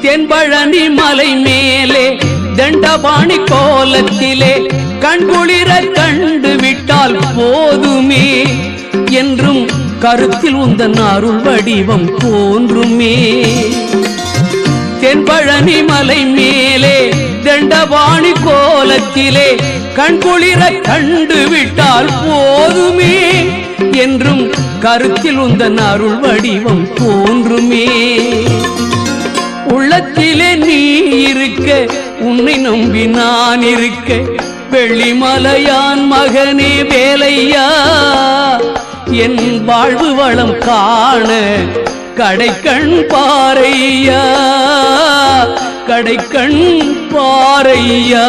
தென்பழனி மலை மேலே தண்டபாணி கோலத்திலே கண்குளிர கண்டு விட்டால் போதுமே என்றும் கருத்தில் உந்தன் அருள் வடிவம் தோன்றுமே. தென்பழனி மலை மேலே தண்டபாணி கோலத்திலே கண்குளிர கண்டு விட்டால் போதுமே என்றும் கருத்தில் உந்தன் அருள் வடிவம் தோன்றுமே. உள்ளத்திலே நீ இருக்க உன்னை நம்பி நான் இருக்க வெள்ளிமலையான் மகனே வேலையா என் வாழ்வு வளம் காண கடைக்கண் பாரையா கடைக்கண் பாரையா.